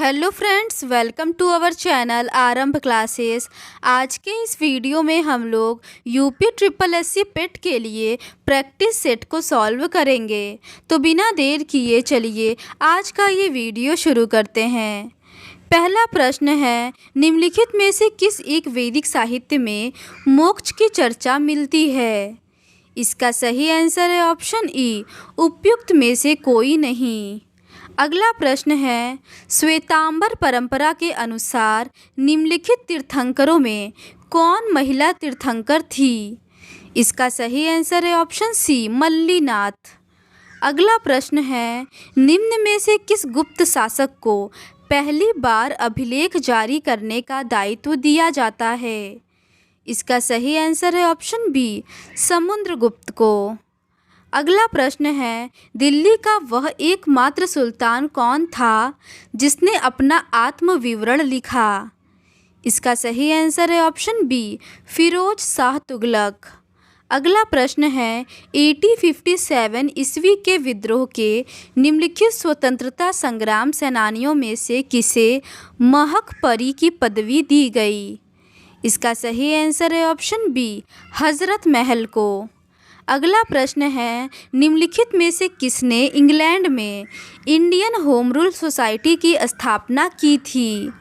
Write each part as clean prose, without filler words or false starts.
Hello friends, welcome to our channel Aarambh classes. आज के इस वीडियो में हम लोग यूपी ट्रिपल एससी पेट के लिए प्रैक्टिस सेट को सॉल्व करेंगे। तो बिना देर किए चलिए आज का ये वीडियो शुरू करते हैं। पहला प्रश्न है, निम्नलिखित में से किस एक वैदिक साहित्य में मोक्ष की चर्चा मिलती है? इसका सही आंसर है ऑप्शन ई, उपयुक्त में से कोई नहीं। अगला प्रश्न है, श्वेतांबर परंपरा के अनुसार निम्नलिखित तीर्थंकरों में कौन महिला तीर्थंकर थी? इसका सही आंसर है ऑप्शन सी, मल्लीनाथ। अगला प्रश्न है, निम्न में से किस गुप्त शासक को पहली बार अभिलेख जारी करने का दायित्व दिया जाता है? इसका सही आंसर है ऑप्शन बी, समुद्रगुप्त को। अगला प्रश्न है, दिल्ली का वह एकमात्र सुल्तान कौन था जिसने अपना आत्मविवरण लिखा? इसका सही आंसर है ऑप्शन बी, फिरोज शाह तुगलक। अगला प्रश्न है, 1857 ईस्वी के विद्रोह के निम्नलिखित स्वतंत्रता संग्राम सेनानियों में से किसे महक परी की पदवी दी गई? इसका सही आंसर है ऑप्शन बी, हजरत महल को। अगला प्रश्न है, निम्नलिखित में से किसने इंग्लैंड में इंडियन होम रूल सोसाइटी की स्थापना की थी?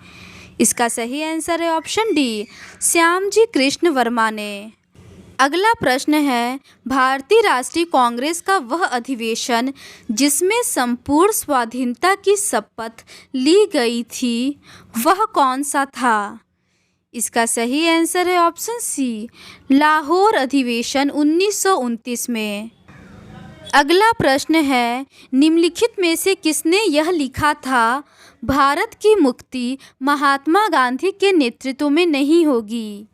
इसका सही आंसर है ऑप्शन डी, श्यामजी कृष्ण वर्मा ने। अगला प्रश्न है, भारतीय राष्ट्रीय कांग्रेस का वह अधिवेशन जिसमें संपूर्ण स्वाधीनता की शपथ ली गई थी, वह कौन सा था? इसका सही आंसर है ऑप्शन सी, लाहौर अधिवेशन 1929 में। अगला प्रश्न है, निम्नलिखित में से किसने यह लिखा था, भारत की मुक्ति महात्मा गांधी के नेतृत्व में नहीं होगी?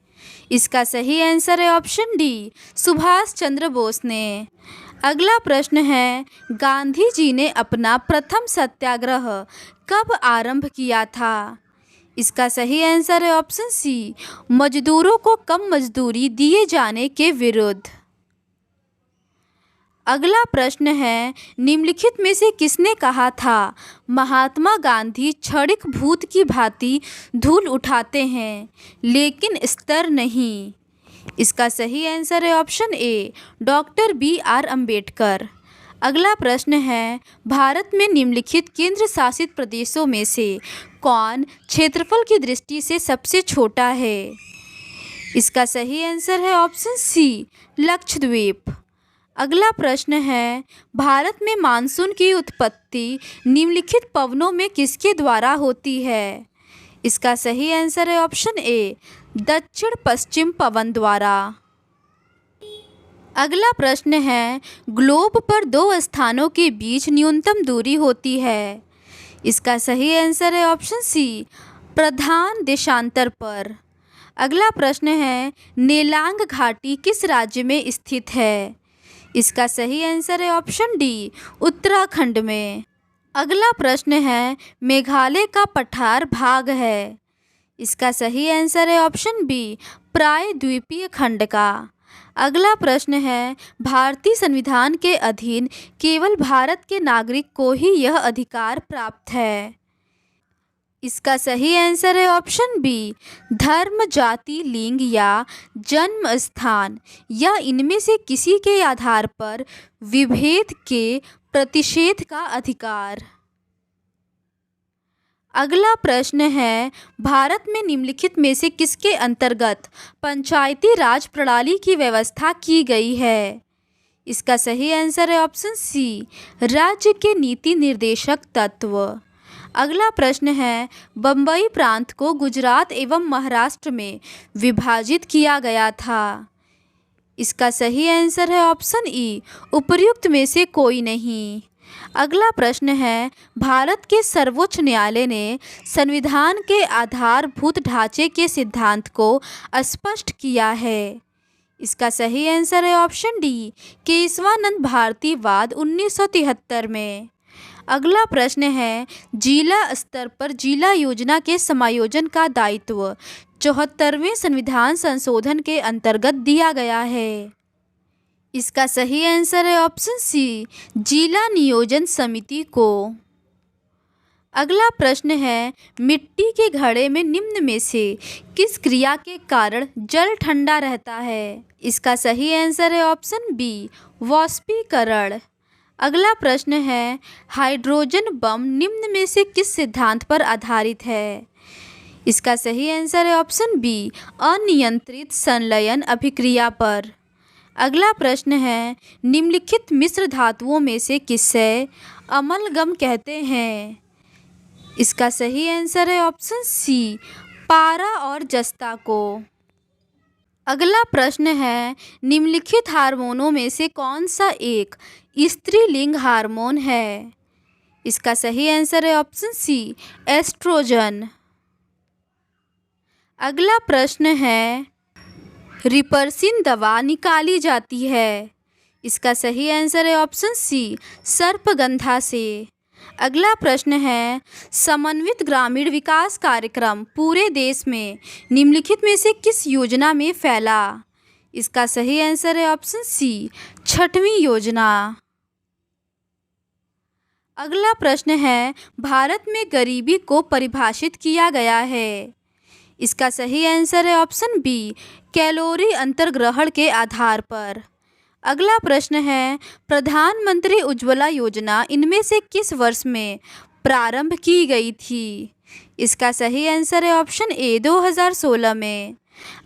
इसका सही आंसर है ऑप्शन डी, सुभाष चंद्र बोस ने। अगला प्रश्न है, गांधी जी ने अपना प्रथम सत्याग्रह कब आरंभ किया था? इसका सही आंसर है ऑप्शन सी, मजदूरों को कम मजदूरी दिए जाने के विरुद्ध। अगला प्रश्न है, निम्नलिखित में से किसने कहा था, महात्मा गांधी क्षणिक भूत की भांति धूल उठाते हैं लेकिन स्तर नहीं? इसका सही आंसर है option A, doctor BR Ambedkar. अगला प्रश्न है, भारत में निम्नलिखित केंद्र शासित प्रदेशों में से कौन क्षेत्रफल की दृष्टि से सबसे छोटा है? इसका सही आंसर है ऑप्शन सी, लक्षद्वीप। अगला प्रश्न है, भारत में मानसून की उत्पत्ति निम्नलिखित पवनों में किसके द्वारा होती है? इसका सही आंसर है ऑप्शन ए, दक्षिण पश्चिम पवन द्वारा। अगला प्रश्न है, ग्लोब पर दो स्थानों के बीच न्यूनतम दूरी होती है? इसका सही आंसर है ऑप्शन सी, प्रधान देशांतर पर। अगला प्रश्न है, नेलांग घाटी किस राज्य में स्थित है? इसका सही आंसर है ऑप्शन डी, उत्तराखंड में। अगला प्रश्न है, मेघालय का पठार भाग है? इसका सही आंसर है ऑप्शन बी, प्रायद्वीपीय खंड का। अगला प्रश्न है, भारतीय संविधान के अधीन केवल भारत के नागरिक को ही यह अधिकार प्राप्त है? इसका सही आंसर है ऑप्शन बी, धर्म, जाति, लिंग या जन्म स्थान या इनमें से किसी के आधार पर विभेद के प्रतिषेध का अधिकार। अगला प्रश्न है, भारत में निम्नलिखित में से किसके अंतर्गत पंचायती राज प्रणाली की व्यवस्था की गई है? इसका सही आंसर है ऑप्शन सी, राज्य के नीति निर्देशक तत्व। अगला प्रश्न है, बम्बई प्रांत को गुजरात एवं महाराष्ट्र में विभाजित किया गया था? इसका सही आंसर है ऑप्शन ई, उपर्युक्त में से कोई नहीं। अगला प्रश्न है, भारत के सर्वोच्च न्यायालय ने संविधान के आधारभूत ढांचे के सिद्धांत को स्पष्ट किया है? इसका सही आंसर है ऑप्शन डी, केशवानंद भारतीवाद 1973 में। अगला प्रश्न है, जिला स्तर पर जिला योजना के समायोजन का दायित्व 74वें संविधान संशोधन के अंतर्गत दिया गया है? इसका सही आंसर है ऑप्शन सी, जिला नियोजन समिति को। अगला प्रश्न है, मिट्टी के घड़े में निम्न में से किस क्रिया के कारण जल ठंडा रहता है? इसका सही आंसर है ऑप्शन बी, वाष्पीकरण। अगला प्रश्न है, हाइड्रोजन बम निम्न में से किस सिद्धांत पर आधारित है? इसका सही आंसर है ऑप्शन बी, अनियंत्रित संलयन अभिक्रिया पर। अगला प्रश्न है, निम्नलिखित मिश्र धातुओं में से किसे अमलगम कहते हैं? इसका सही आंसर है ऑप्शन सी, पारा और जस्ता को। अगला प्रश्न है, निम्नलिखित हार्मोनों में से कौन सा एक स्त्रीलिंग हार्मोन है? इसका सही आंसर है ऑप्शन सी, एस्ट्रोजन। अगला प्रश्न है, रिपरसिन दवा निकाली जाती है। इसका सही आंसर है ऑप्शन सी, सर्पगंधा से। अगला प्रश्न है, समन्वित ग्रामीण विकास कार्यक्रम पूरे देश में निम्नलिखित में से किस योजना में फैला? इसका सही आंसर है ऑप्शन सी, 6वीं योजना। अगला प्रश्न है, भारत में गरीबी को परिभाषित किया गया है। इसका सही आंसर है ऑप्शन बी, कैलोरी अंतर्ग्रहण के आधार पर। अगला प्रश्न है, प्रधानमंत्री उज्ज्वला योजना इनमें से किस वर्ष में प्रारंभ की गई थी? इसका सही आंसर है ऑप्शन ए, 2016 में।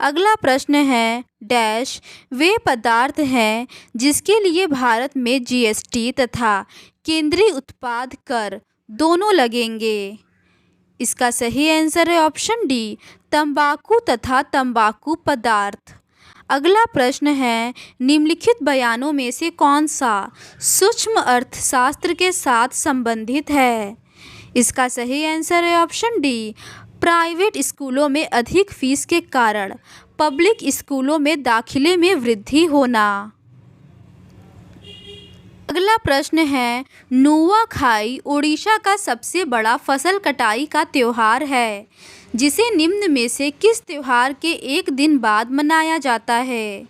अगला प्रश्न है, डैश वे पदार्थ हैं जिसके लिए भारत में जीएसटी तथा केंद्रीय उत्पाद कर दोनों लगेंगे? इसका सही आंसर है ऑप्शन डी, तंबाकू तथा तंबाकू पदार्थ। अगला प्रश्न है, निम्नलिखित बयानों में से कौन सा सूक्ष्म अर्थशास्त्र के साथ संबंधित है? इसका सही आंसर है ऑप्शन डी, प्राइवेट स्कूलों में अधिक फीस के कारण पब्लिक स्कूलों में दाखिले में वृद्धि होना। अगला प्रश्न है, नुआखाई उड़ीसा का सबसे बड़ा फसल कटाई का त्योहार है जिसे निम्न में से किस त्योहार के एक दिन बाद मनाया जाता है?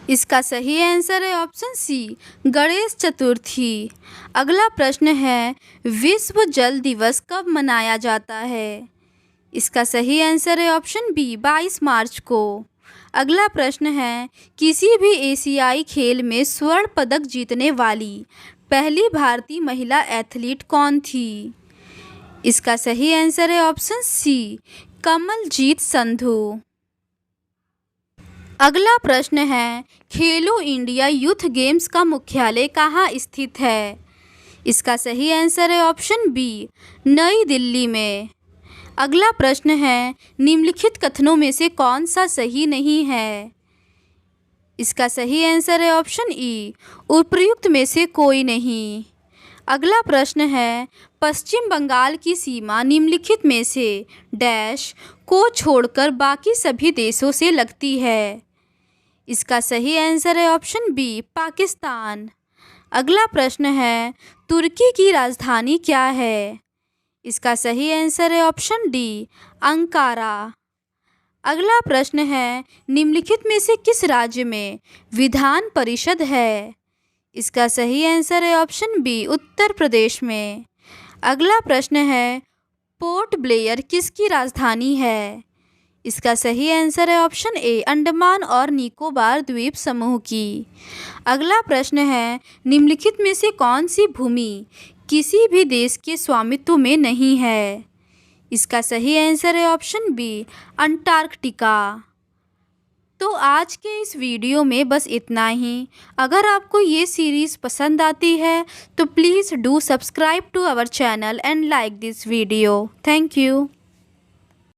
इसका सही आंसर है ऑप्शन सी, गणेश चतुर्थी। अगला प्रश्न है, विश्व जल दिवस कब मनाया जाता है? इसका सही आंसर है ऑप्शन बी, 22 मार्च को। अगला प्रश्न है, किसी भी एशियाई खेल में स्वर्ण पदक जीतने वाली पहली भारतीय महिला एथलीट कौन थी? इसका सही आंसर है ऑप्शन सी, कमलजीत संधू। अगला प्रश्न है, खेलो इंडिया यूथ गेम्स का मुख्यालय कहाँ स्थित है? इसका सही आंसर है ऑप्शन बी, नई दिल्ली में। अगला प्रश्न है, निम्नलिखित कथनों में से कौन सा सही नहीं है? इसका सही आंसर है ऑप्शन ई, उपर्युक्त में से कोई नहीं। अगला प्रश्न है, पश्चिम बंगाल की सीमा निम्नलिखित में से डैश को छोड़कर बाकी सभी देशों से लगती है? इसका सही आंसर है ऑप्शन बी, पाकिस्तान। अगला प्रश्न है, तुर्की की राजधानी क्या है? इसका सही आंसर है ऑप्शन डी, अंकारा। अगला प्रश्न है, निम्नलिखित में से किस राज्य में विधान परिषद है? इसका सही आंसर है ऑप्शन बी, उत्तर प्रदेश में। अगला प्रश्न है, पोर्ट ब्लेयर किसकी राजधानी है? इसका सही आंसर है ऑप्शन ए, अंडमान और निकोबार द्वीप समूह की। अगला प्रश्न है, निम्नलिखित में से कौन सी भूमि किसी भी देश के स्वामित्व में नहीं है? इसका सही आंसर है ऑप्शन बी, अंटार्कटिका। तो आज के इस वीडियो में बस इतना ही। अगर आपको ये सीरीज़ पसंद आती है तो please do subscribe to our channel and like this video. Thank you.